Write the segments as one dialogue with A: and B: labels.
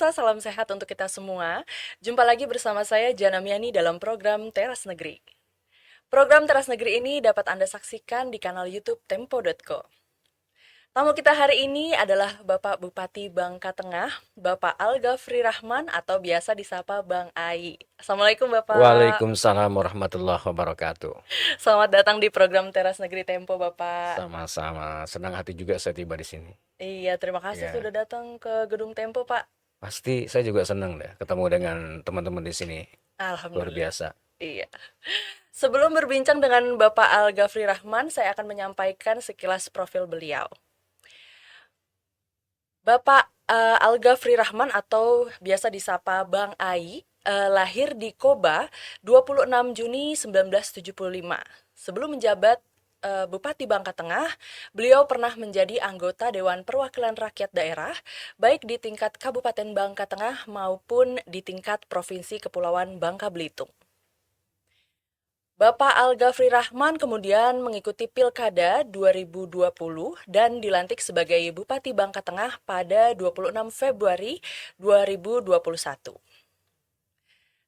A: pemirsa, salam sehat untuk kita semua. Jumpa lagi bersama saya Jana Miani dalam program Teras Negeri. Program Teras Negeri ini dapat Anda saksikan di kanal YouTube Tempo.co. Tamu kita hari ini adalah Bapak Bupati Bangka Tengah, Bapak Al-Ghafri Rahman atau biasa disapa Bang Ai. Assalamualaikum Bapak.
B: Waalaikumsalam warahmatullahi wabarakatuh.
A: Selamat datang di program Teras Negeri Tempo Bapak.
B: Sama-sama, senang hati juga saya tiba di sini.
A: Iya, terima kasih
B: Ya,
A: sudah datang ke Gedung Tempo Pak.
B: pasti saya juga senang deh ketemu dengan teman-teman di sini. Luar
A: Alhamdulillah.
B: biasa.
A: Iya. Sebelum berbincang dengan Bapak Al-Ghafri Rahman, saya akan menyampaikan sekilas profil beliau. Bapak Al-Ghafri Rahman atau biasa disapa Bang Ai, lahir di Koba 26 Juni 1975. Sebelum menjabat Bupati Bangka Tengah, beliau pernah menjadi anggota Dewan Perwakilan Rakyat Daerah, baik di tingkat Kabupaten Bangka Tengah maupun di tingkat Provinsi Kepulauan Bangka Belitung. Bapak Al-Ghafri Rahman kemudian mengikuti Pilkada 2020 dan dilantik sebagai Bupati Bangka Tengah pada 26 Februari 2021.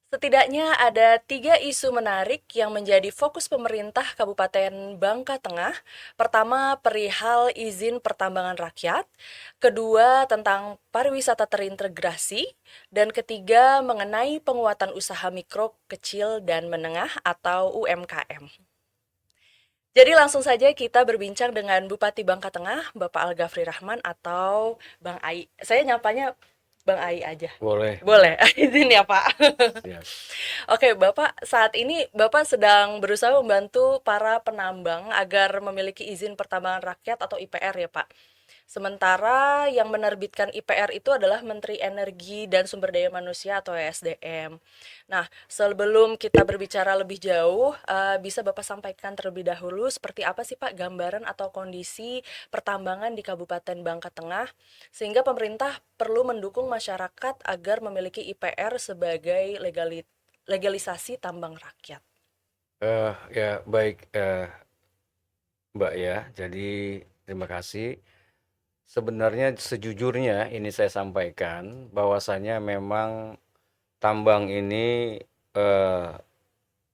A: Setidaknya ada 3 isu menarik yang menjadi fokus pemerintah Kabupaten Bangka Tengah. Pertama, perihal izin pertambangan rakyat. Kedua, tentang pariwisata terintegrasi. Dan ketiga, mengenai penguatan usaha mikro, kecil, dan menengah atau UMKM. Jadi langsung saja kita berbincang dengan Bupati Bangka Tengah, Bapak Al-Ghafri Rahman atau Bang Ai. Saya nyapanya Bang Ai aja.
B: Boleh, boleh.
A: Boleh, izin ya Pak.
B: Siap.
A: Oke, Bapak, saat ini Bapak sedang berusaha membantu para penambang agar memiliki izin pertambangan rakyat atau IPR ya, Pak. Sementara yang menerbitkan IPR itu adalah Menteri Energi dan Sumber Daya Manusia atau ESDM. Nah, sebelum kita berbicara lebih jauh, bisa Bapak sampaikan terlebih dahulu seperti apa sih Pak gambaran atau kondisi pertambangan di Kabupaten Bangka Tengah, sehingga pemerintah perlu mendukung masyarakat agar memiliki IPR sebagai legalisasi tambang rakyat.
B: Ya baik, Mbak ya. Jadi terima kasih. Sebenarnya sejujurnya ini saya sampaikan bahwasanya memang tambang ini eh,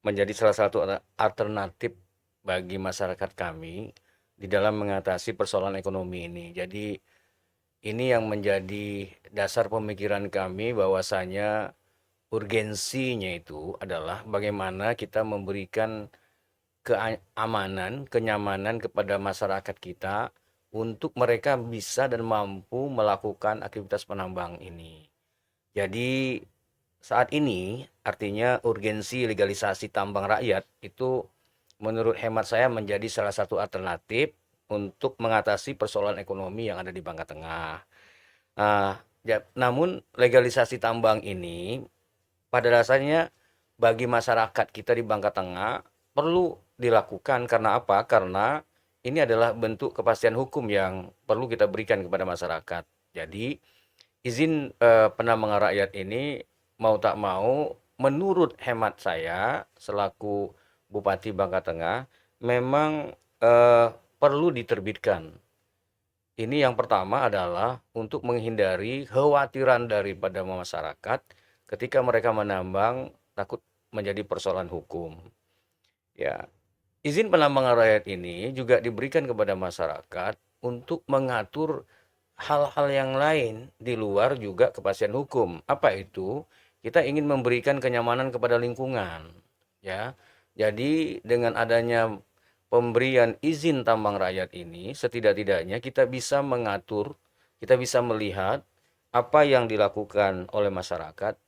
B: menjadi salah satu alternatif bagi masyarakat kami di dalam mengatasi persoalan ekonomi ini. Jadi ini yang menjadi dasar pemikiran kami bahwasanya urgensinya itu adalah bagaimana kita memberikan keamanan, kenyamanan kepada masyarakat kita untuk mereka bisa dan mampu melakukan aktivitas penambang ini. Jadi saat ini artinya urgensi legalisasi tambang rakyat itu menurut hemat saya menjadi salah satu alternatif untuk mengatasi persoalan ekonomi yang ada di Bangka Tengah. Namun legalisasi tambang ini pada dasarnya bagi masyarakat kita di Bangka Tengah perlu dilakukan karena apa? Karena ini adalah bentuk kepastian hukum yang perlu kita berikan kepada masyarakat. Jadi izin penambangan rakyat ini mau tak mau menurut hemat saya selaku Bupati Bangka Tengah memang perlu diterbitkan. Ini yang pertama adalah untuk menghindari khawatiran daripada masyarakat ketika mereka menambang takut menjadi persoalan hukum. Ya, izin penambangan rakyat ini juga diberikan kepada masyarakat untuk mengatur hal-hal yang lain di luar juga kepastian hukum. Apa itu? Kita ingin memberikan kenyamanan kepada lingkungan, ya. Jadi dengan adanya pemberian izin tambang rakyat ini, setidak-tidaknya kita bisa mengatur, kita bisa melihat apa yang dilakukan oleh masyarakat,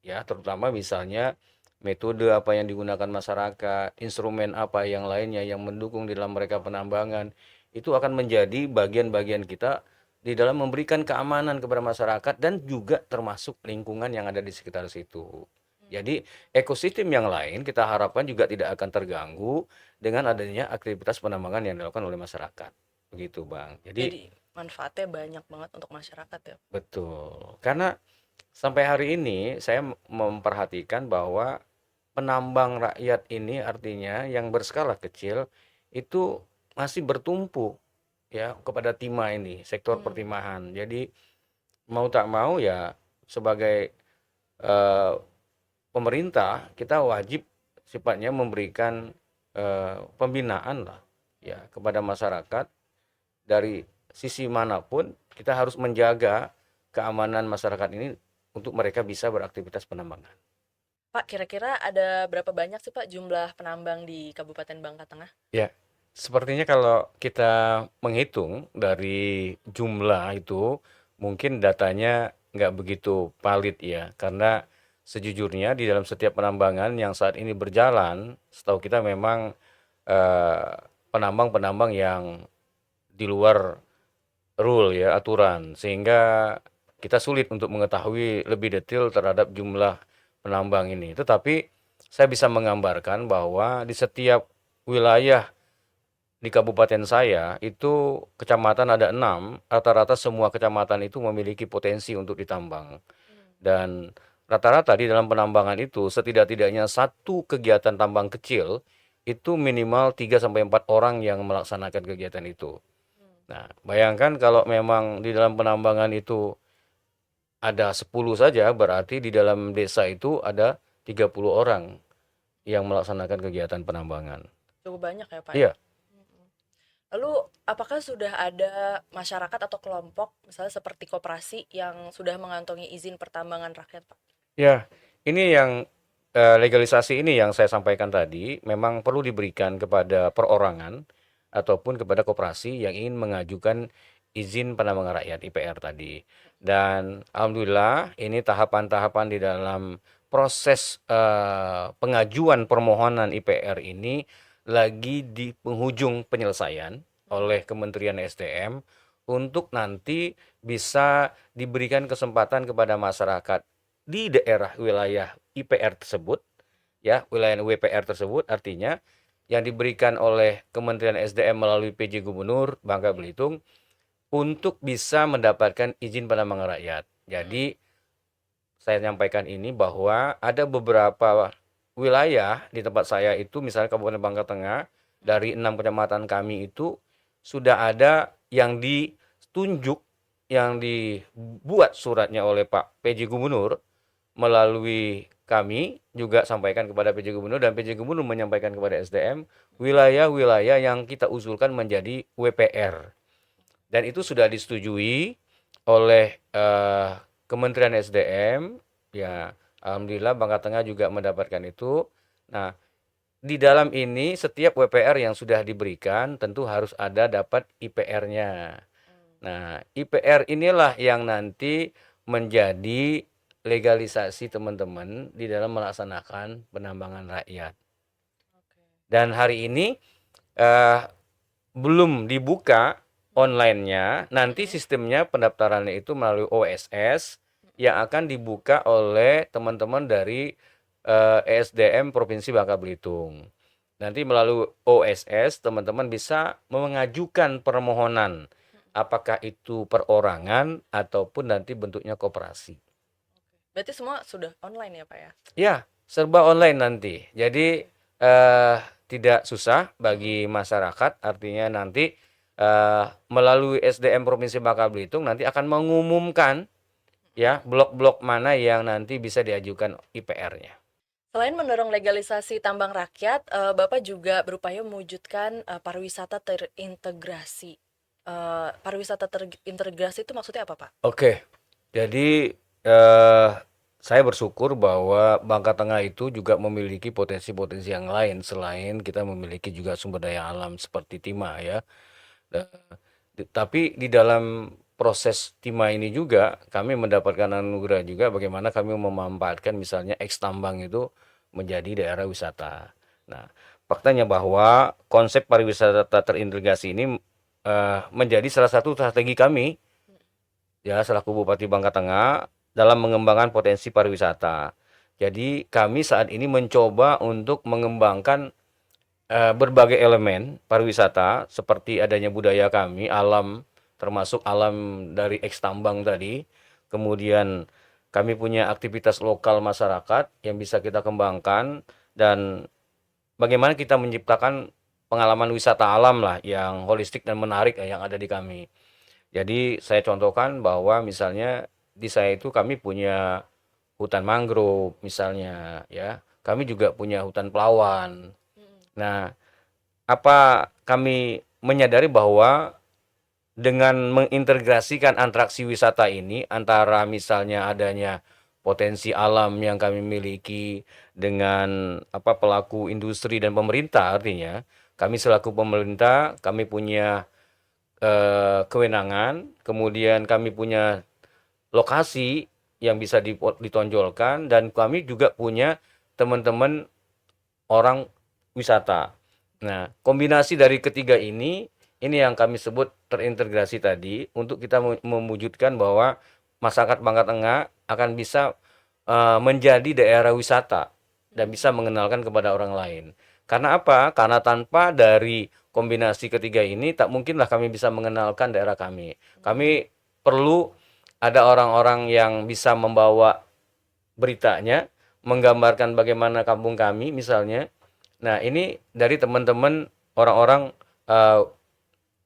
B: ya, terutama misalnya metode apa yang digunakan masyarakat, instrumen apa yang lainnya yang mendukung di dalam mereka penambangan, itu akan menjadi bagian-bagian kita di dalam memberikan keamanan kepada masyarakat dan juga termasuk lingkungan yang ada di sekitar situ. Jadi ekosistem yang lain kita harapkan juga tidak akan terganggu dengan adanya aktivitas penambangan yang dilakukan oleh masyarakat. Begitu, Bang. Jadi
A: Jadi manfaatnya banyak banget untuk masyarakat ya.
B: betul. Karena sampai hari ini saya memperhatikan bahwa penambang rakyat ini artinya yang berskala kecil itu masih bertumpu ya kepada timah ini, sektor
A: Hmm.
B: pertimahan. Jadi mau tak mau ya sebagai eh, pemerintah kita wajib sifatnya memberikan pembinaan lah ya kepada masyarakat dari sisi manapun kita harus menjaga keamanan masyarakat ini untuk mereka bisa beraktivitas penambangan.
A: Pak, kira-kira ada berapa banyak sih Pak jumlah penambang di Kabupaten Bangka Tengah?
B: Ya, sepertinya kalau kita menghitung dari jumlah itu, mungkin datanya nggak begitu valid ya, karena sejujurnya di dalam setiap penambangan yang saat ini berjalan, setahu kita memang eh, penambang-penambang yang di luar rule ya, aturan, sehingga kita sulit untuk mengetahui lebih detail terhadap jumlah penambang ini. Tetapi saya bisa menggambarkan bahwa di setiap wilayah di kabupaten saya itu kecamatan ada 6, rata-rata semua kecamatan itu memiliki potensi untuk ditambang. Dan rata-rata di dalam penambangan itu setidak-tidaknya satu kegiatan tambang kecil itu minimal 3 sampai 4 orang yang melaksanakan kegiatan itu. Nah, bayangkan kalau memang di dalam penambangan itu ada 10 saja, berarti di dalam desa itu ada 30 orang yang melaksanakan kegiatan penambangan.
A: Cukup banyak ya Pak ya?
B: Iya,
A: Lalu apakah sudah ada masyarakat atau kelompok, misalnya seperti koperasi yang sudah mengantongi izin pertambangan rakyat Pak?
B: ya, ini yang legalisasi ini yang saya sampaikan tadi memang perlu diberikan kepada perorangan ataupun kepada koperasi yang ingin mengajukan izin penambangan rakyat IPR tadi. Dan alhamdulillah ini tahapan-tahapan di dalam proses pengajuan permohonan IPR ini lagi di penghujung penyelesaian oleh Kementerian SDM untuk nanti bisa diberikan kesempatan kepada masyarakat di daerah wilayah IPR tersebut, ya, wilayah WPR tersebut, artinya yang diberikan oleh Kementerian SDM melalui PJ Gubernur Bangka Belitung untuk bisa mendapatkan izin penambangan rakyat. Jadi saya nyampaikan ini bahwa ada beberapa wilayah di tempat saya itu, misalnya Kabupaten Bangka Tengah, dari 6 kecamatan kami itu sudah ada yang ditunjuk, yang dibuat suratnya oleh Pak PJ Gubernur melalui kami juga sampaikan kepada PJ Gubernur dan PJ Gubernur menyampaikan kepada SDM wilayah-wilayah yang kita usulkan menjadi WPR. Dan itu sudah disetujui oleh Kementerian SDM, ya alhamdulillah Bangka Tengah juga mendapatkan itu. Nah, di dalam ini setiap WPR yang sudah diberikan tentu harus ada dapat IPR-nya. Nah, IPR inilah yang nanti menjadi legalisasi teman-teman di dalam melaksanakan penambangan rakyat. Dan hari ini eh, belum dibuka online-nya, nanti sistemnya pendaftarannya itu melalui OSS yang akan dibuka oleh teman-teman dari ESDM Provinsi Bangka Belitung. Nanti melalui OSS teman-teman bisa mengajukan permohonan, apakah itu perorangan ataupun nanti bentuknya koperasi.
A: Berarti semua sudah online ya Pak ya?
B: Ya, serba online nanti. Jadi eh, tidak susah bagi masyarakat, artinya nanti melalui SDM Provinsi Bangka Belitung nanti akan mengumumkan ya blok-blok mana yang nanti bisa diajukan IPR-nya.
A: Selain mendorong legalisasi tambang rakyat, Bapak juga berupaya mewujudkan pariwisata terintegrasi. Pariwisata terintegrasi itu maksudnya apa, Pak?
B: Oke, jadi eh, saya bersyukur bahwa Bangka Tengah itu juga memiliki potensi-potensi yang lain selain kita memiliki juga sumber daya alam seperti timah ya. Eh, tapi di dalam proses timah ini juga kami mendapatkan anugerah juga bagaimana kami memanfaatkan misalnya eks tambang itu menjadi daerah wisata. Nah, faktanya bahwa konsep pariwisata terintegrasi ini menjadi salah satu strategi kami ya selaku Bupati Bangka Tengah dalam mengembangkan potensi pariwisata. Jadi kami saat ini mencoba untuk mengembangkan berbagai elemen pariwisata seperti adanya budaya kami, alam termasuk alam dari eks tambang tadi. Kemudian kami punya aktivitas lokal masyarakat yang bisa kita kembangkan dan bagaimana kita menciptakan pengalaman wisata alam lah yang holistik dan menarik yang ada di kami. Jadi saya contohkan bahwa misalnya di saya itu kami punya hutan mangrove misalnya ya. Kami juga punya hutan pelawan.
A: Mhm.
B: Nah, apa kami menyadari bahwa dengan mengintegrasikan atraksi wisata ini antara misalnya adanya potensi alam yang kami miliki dengan pelaku industri dan pemerintah, artinya kami selaku pemerintah kami punya kewenangan, kemudian kami punya lokasi yang bisa ditonjolkan, dan kami juga punya teman-teman orang wisata. Nah, kombinasi dari ketiga ini yang kami sebut terintegrasi tadi, untuk kita mewujudkan bahwa masyarakat Bangka Tengah akan bisa menjadi daerah wisata dan bisa mengenalkan kepada orang lain. Karena apa? Karena tanpa dari kombinasi ketiga ini, tak mungkinlah kami bisa mengenalkan daerah kami. Kami perlu ada orang-orang yang bisa membawa beritanya, menggambarkan bagaimana kampung kami misalnya. Nah, ini dari teman-teman orang-orang eh,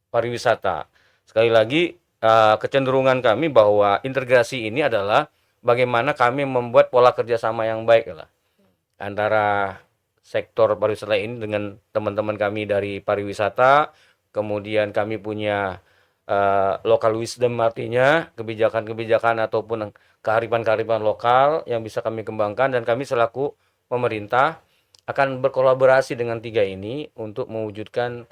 B: pariwisata. Sekali lagi, kecenderungan kami bahwa integrasi ini adalah bagaimana kami membuat pola kerjasama yang baik lah antara sektor pariwisata ini dengan teman-teman kami dari pariwisata. Kemudian kami punya local wisdom, artinya kebijakan-kebijakan ataupun kearifan-kearifan lokal yang bisa kami kembangkan, dan kami selaku pemerintah akan berkolaborasi dengan tiga ini untuk mewujudkan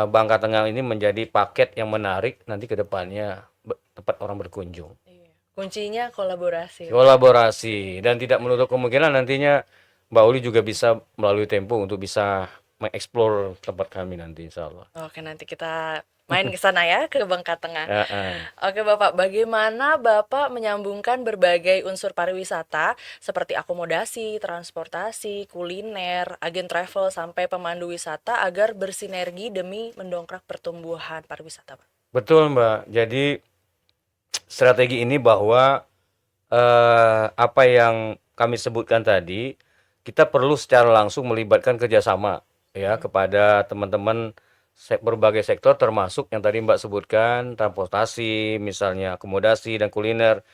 B: Bangka Tengah ini menjadi paket yang menarik nanti ke depannya tempat orang berkunjung.
A: Iya. Kuncinya kolaborasi, ya, Pak.
B: Kolaborasi, dan tidak menutup kemungkinan nantinya Mbak Uli juga bisa melalui Tempo untuk bisa mengeksplor tempat kami nanti insya Allah.
A: Oke, nanti kita main ke sana ya, ke Bangka Tengah.
B: Ya,
A: Oke, Bapak, bagaimana Bapak menyambungkan berbagai unsur pariwisata seperti akomodasi, transportasi, kuliner, agen travel, sampai pemandu wisata agar bersinergi demi mendongkrak pertumbuhan pariwisata, Pak?
B: betul Mbak. Jadi strategi ini bahwa apa yang kami sebutkan tadi, kita perlu secara langsung melibatkan kerjasama ya kepada teman-teman berbagai sektor, termasuk yang tadi Mbak sebutkan, transportasi, misalnya akomodasi dan kuliner,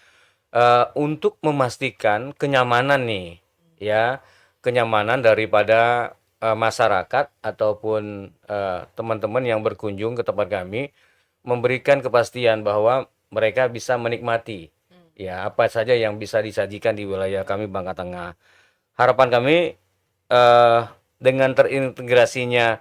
B: untuk memastikan kenyamanan nih, ya, kenyamanan daripada masyarakat ataupun teman-teman yang berkunjung ke tempat kami, memberikan kepastian bahwa mereka bisa menikmati ya apa saja yang bisa disajikan di wilayah kami Bangka Tengah. Harapan kami eh, dengan terintegrasinya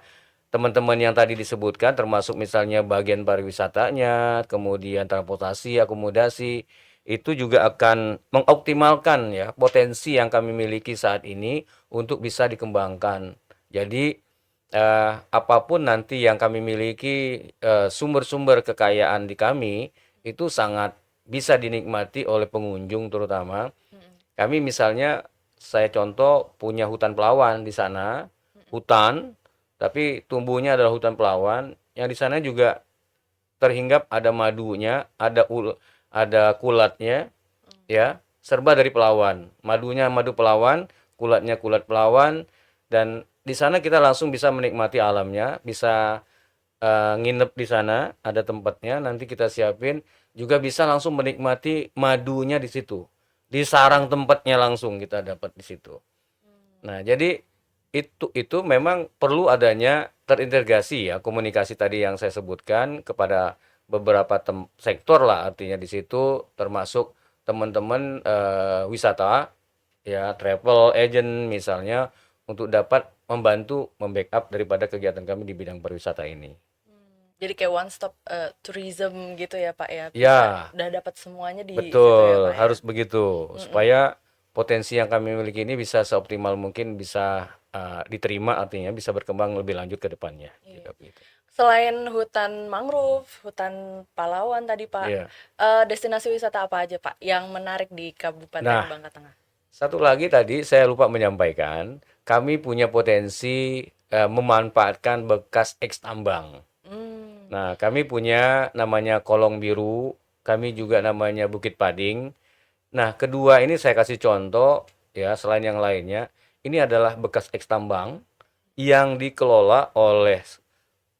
B: teman-teman yang tadi disebutkan, termasuk misalnya bagian pariwisatanya, kemudian transportasi, akomodasi, itu juga akan mengoptimalkan ya potensi yang kami miliki saat ini untuk bisa dikembangkan. Jadi apapun nanti yang kami miliki, sumber-sumber kekayaan di kami itu sangat bisa dinikmati oleh pengunjung terutama. Kami misalnya, saya contoh punya hutan pelawan di sana, hutan, tapi tumbuhnya adalah hutan pelawan, yang di sana juga terhinggap ada madunya, ada kulatnya, ya, serba dari pelawan. Madunya madu pelawan, kulatnya kulat pelawan, dan di sana kita langsung bisa menikmati alamnya, bisa nginep di sana, ada tempatnya, nanti kita siapin, juga bisa langsung menikmati madunya di situ. Di sarang tempatnya langsung kita dapat di situ. Nah, jadi itu memang perlu adanya terintegrasi ya, komunikasi tadi yang saya sebutkan kepada beberapa sektor lah, artinya di situ termasuk teman-teman wisata ya, travel agent misalnya, untuk dapat membantu membackup daripada kegiatan kami di bidang pariwisata ini.
A: Jadi kayak one stop tourism gitu ya, Pak ya. Bisa
B: Ya,
A: udah dapat semuanya di situ ya,
B: betul,
A: Pak ya.
B: harus begitu
A: Mm-mm.
B: supaya potensi yang kami miliki ini bisa seoptimal mungkin bisa diterima, artinya bisa berkembang lebih lanjut ke depannya.
A: Iya.
B: Juga begitu.
A: Selain hutan mangrove, hutan Palawan tadi, Pak,
B: Iya.
A: destinasi wisata apa aja, Pak, yang menarik di Kabupaten
B: Nah,
A: Bangka Tengah?
B: satu lagi tadi saya lupa menyampaikan, kami punya potensi memanfaatkan bekas eks tambang.
A: Hmm.
B: Nah, kami punya namanya Kolong Biru, kami juga namanya Bukit Pading. Nah, kedua ini saya kasih contoh ya, selain yang lainnya, ini adalah bekas eks tambang yang dikelola oleh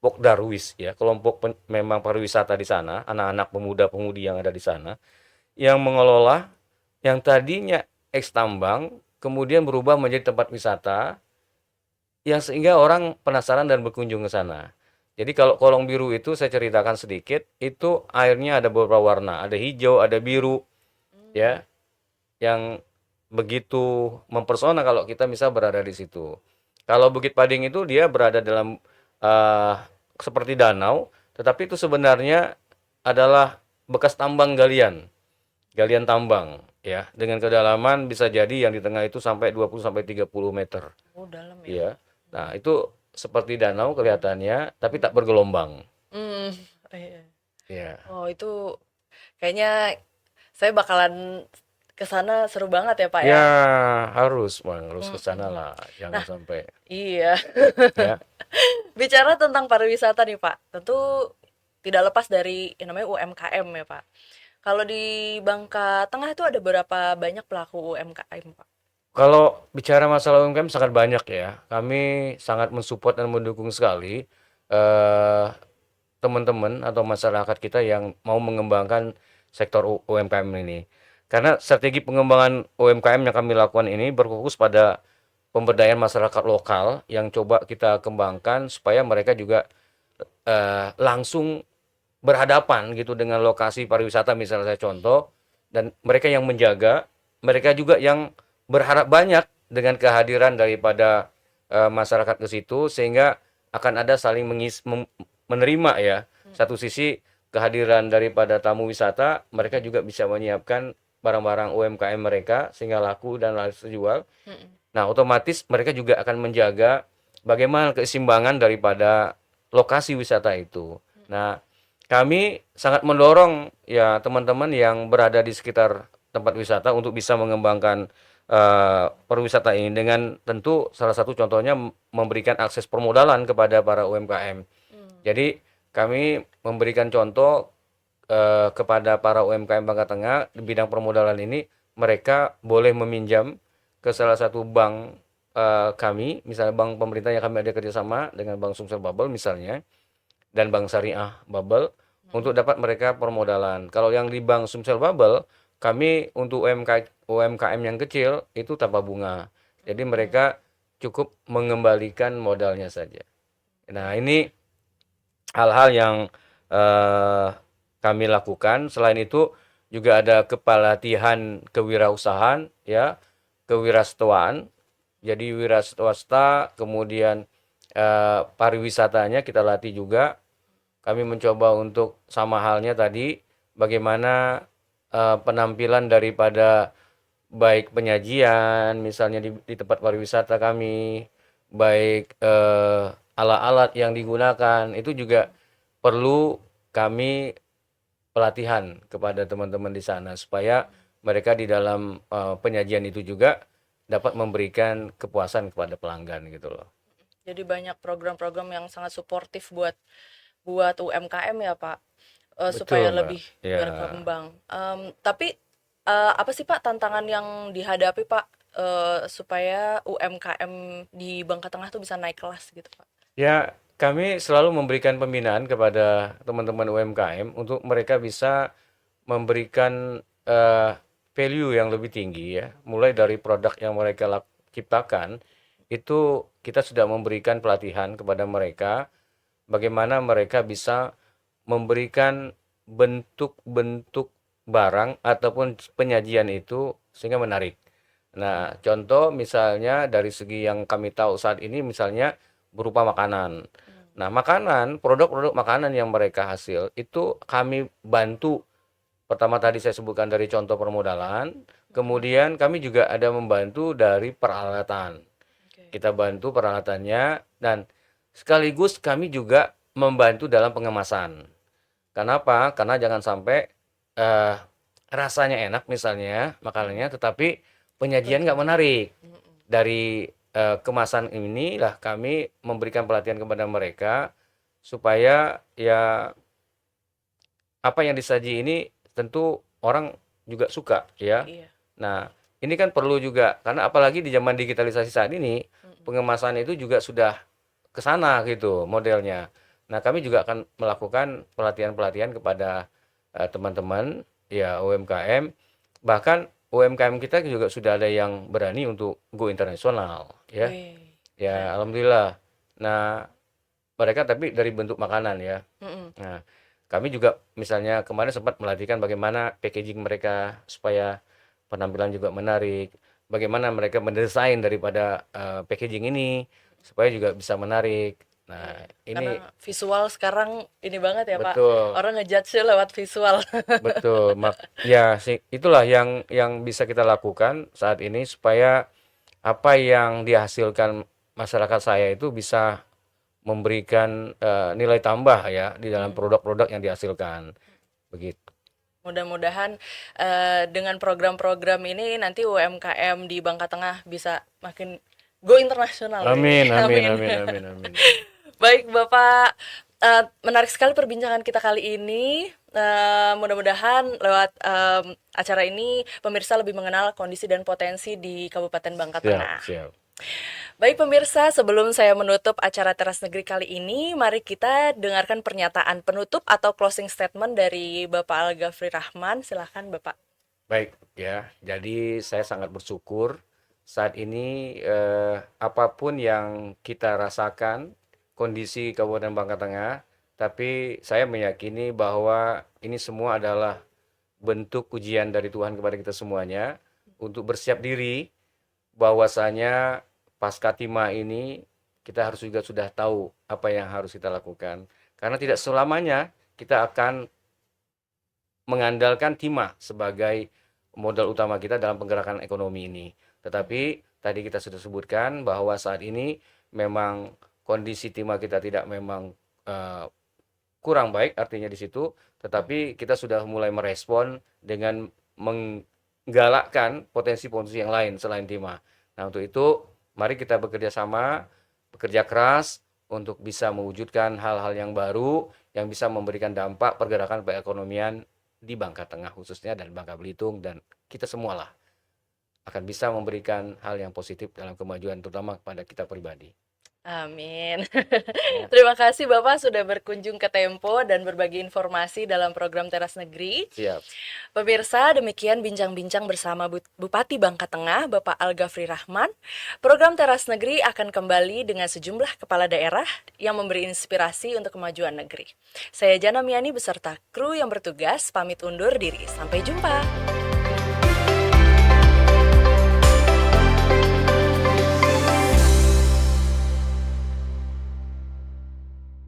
B: Pok Darwis ya, kelompok memang pariwisata di sana, anak-anak pemuda-pemudi yang ada di sana. yang mengelola yang tadinya eks tambang kemudian berubah menjadi tempat wisata yang sehingga orang penasaran dan berkunjung ke sana. Jadi kalau kolong biru itu saya ceritakan sedikit, itu airnya ada beberapa warna, ada hijau, ada biru,
A: Hmm.
B: ya, yang begitu mempesona kalau kita bisa berada di situ. Kalau Bukit Pading itu dia berada dalam eh, seperti danau, tetapi itu sebenarnya adalah bekas tambang galian, galian tambang, ya, dengan kedalaman bisa jadi yang di tengah itu sampai 20 sampai 30 meter.
A: Oh, dalam ya.
B: Iya. Nah, itu seperti danau kelihatannya, tapi tak bergelombang.
A: Hmm. Iya.
B: Iya.
A: Oh, itu kayaknya saya bakalan ke sana, seru banget ya, Pak,
B: Ya,
A: ya?
B: harus, Bang, harus ke sana
A: Mhm.
B: lah. Jangan
A: Nah,
B: sampai
A: iya.
B: ya.
A: Bicara tentang pariwisata nih, Pak, tentu tidak lepas dari yang namanya UMKM ya, Pak. Kalau di Bangka Tengah itu ada berapa banyak pelaku UMKM, Pak?
B: Kalau bicara masalah UMKM sangat banyak ya. Kami sangat mensupport dan mendukung sekali eh teman-teman atau masyarakat kita yang mau mengembangkan sektor UMKM ini. Karena strategi pengembangan UMKM yang kami lakukan ini berfokus pada pemberdayaan masyarakat lokal yang coba kita kembangkan supaya mereka juga langsung berhadapan gitu dengan lokasi pariwisata misalnya saya contoh dan mereka yang menjaga, mereka juga yang berharap banyak dengan kehadiran daripada masyarakat ke situ sehingga akan ada saling menerima ya. Satu sisi kehadiran daripada tamu wisata, mereka
A: Mhm,
B: juga bisa menyiapkan barang-barang UMKM mereka sehingga laku dan laris terjual.
A: mhm,
B: Nah, otomatis mereka juga akan menjaga bagaimana keseimbangan daripada lokasi wisata itu. Nah, kami sangat mendorong ya teman-teman yang berada di sekitar tempat wisata untuk bisa mengembangkan pariwisata ini dengan tentu salah satu contohnya memberikan akses permodalan kepada para UMKM.
A: mmm,
B: Jadi kami memberikan contoh kepada para UMKM Bangka Tengah di bidang permodalan ini mereka boleh meminjam ke salah satu bank kami, misalnya bank pemerintah yang kami ada kerjasama dengan Bank Sumsel Bubble misalnya, dan Bank Syariah Bubble
A: mhm,
B: untuk dapat mereka permodalan. Kalau yang di Bank Sumsel Bubble, kami untuk UMKM yang kecil itu tanpa bunga. Jadi
A: mmm,
B: mereka cukup mengembalikan modalnya saja. Nah, ini hal-hal yang eh, kami lakukan. Selain itu juga ada kepelatihan kewirausahaan, ya, kewirausahaan. Jadi wira swasta, kemudian pariwisatanya kita latih juga. Kami mencoba untuk sama halnya tadi, bagaimana penampilan daripada baik penyajian, misalnya di tempat pariwisata kami, baik alat-alat yang digunakan, itu juga perlu kami pelatihan kepada teman-teman di sana supaya mereka di dalam penyajian itu juga dapat memberikan kepuasan kepada pelanggan gitu loh.
A: jadi banyak program-program yang sangat suportif buat UMKM ya, Pak,
B: Betul,
A: supaya
B: Mbak.
A: lebih
B: Ya.
A: berkembang. Tapi, apa sih, Pak, tantangan yang dihadapi, Pak, supaya UMKM di Bangka Tengah tuh bisa naik kelas gitu, Pak?
B: Ya, kami selalu memberikan pembinaan kepada teman-teman UMKM untuk mereka bisa memberikan value yang lebih tinggi ya. Mulai dari produk yang mereka ciptakan, itu kita sudah memberikan pelatihan kepada mereka bagaimana mereka bisa memberikan bentuk-bentuk barang ataupun penyajian itu sehingga menarik. Nah, contoh misalnya dari segi yang kami tahu saat ini misalnya berupa makanan.
A: Mmm,
B: Nah, makanan, produk-produk makanan yang mereka hasil itu kami bantu. Pertama tadi saya sebutkan dari contoh permodalan,
A: mhm,
B: kemudian kami juga ada membantu dari peralatan.
A: oke.
B: Kita bantu peralatannya dan sekaligus kami juga membantu dalam pengemasan. Kenapa? Karena jangan sampai eh, rasanya enak misalnya
A: Mhm,
B: makanannya, tetapi penyajian nggak
A: betul,
B: menarik.
A: mhm,
B: Dari kemasan inilah kami memberikan pelatihan kepada mereka supaya ya apa yang disaji ini tentu orang juga suka ya.
A: iya,
B: Nah, ini kan perlu juga karena apalagi di zaman digitalisasi saat ini
A: mhm,
B: pengemasan itu juga sudah ke sana gitu modelnya. Nah, kami juga akan melakukan pelatihan-pelatihan kepada teman-teman ya UMKM, bahkan UMKM kita juga sudah ada yang berani untuk go internasional ya.
A: Wih,
B: Ya
A: keren.
B: alhamdulillah. Nah, mereka tapi dari bentuk makanan ya.
A: Mm-mm.
B: Nah, kami juga misalnya kemarin sempat melatihkan bagaimana packaging mereka supaya penampilan juga menarik, bagaimana mereka mendesain daripada packaging ini supaya juga bisa menarik. Nah,
A: Iya,
B: ini
A: karena visual sekarang ini banget ya Pak,
B: betul,
A: orang ngejudge lewat visual.
B: betul. Ya, itulah yang bisa kita lakukan saat ini supaya apa yang dihasilkan masyarakat saya itu bisa memberikan nilai tambah ya di dalam
A: Mm.
B: produk-produk yang dihasilkan. Begitu.
A: Mudah-mudahan dengan program-program ini nanti UMKM di Bangka Tengah bisa makin go internasional nih.
B: Amin, amin,
A: Amin.
B: amin, amin, amin.
A: Baik Bapak, menarik sekali perbincangan kita kali ini. Mudah-mudahan lewat acara ini pemirsa lebih mengenal kondisi dan potensi di Kabupaten Bangka
B: Siap,
A: Tengah.
B: siap.
A: Baik pemirsa, sebelum saya menutup acara Teras Negeri kali ini, mari kita dengarkan pernyataan penutup atau closing statement dari Bapak Al-Ghafri Rahman. Silahkan Bapak.
B: Baik ya. Jadi saya sangat bersyukur saat ini apapun yang kita rasakan kondisi Kabupaten Bangka Tengah, tapi saya meyakini bahwa ini semua adalah bentuk ujian dari Tuhan kepada kita semuanya untuk bersiap diri bahwasanya pasca timah ini kita harus juga sudah tahu apa yang harus kita lakukan. Karena tidak selamanya kita akan mengandalkan timah sebagai modal utama kita dalam pergerakan ekonomi ini. Tetapi tadi kita sudah sebutkan bahwa saat ini memang kondisi timah kita tidak memang eh, kurang baik artinya di situ, tetapi kita sudah mulai merespon dengan menggalakkan potensi-potensi yang lain selain timah. Nah, untuk itu mari kita bekerja sama, bekerja keras untuk bisa mewujudkan hal-hal yang baru yang bisa memberikan dampak pergerakan perekonomian di Bangka Tengah khususnya dan Bangka Belitung dan kita semualah akan bisa memberikan hal yang positif dalam kemajuan terutama kepada kita pribadi.
A: Amin.
B: Ya,
A: Terima kasih Bapak sudah berkunjung ke Tempo dan berbagi informasi dalam program Teras Negeri.
B: siap.
A: Pemirsa, demikian bincang-bincang bersama Bupati Bangka Tengah, Bapak Al-Ghafri Rahman. Program Teras Negeri akan kembali dengan sejumlah kepala daerah yang memberi inspirasi untuk kemajuan negeri. Saya Jana Miani beserta kru yang bertugas pamit undur diri. Sampai jumpa.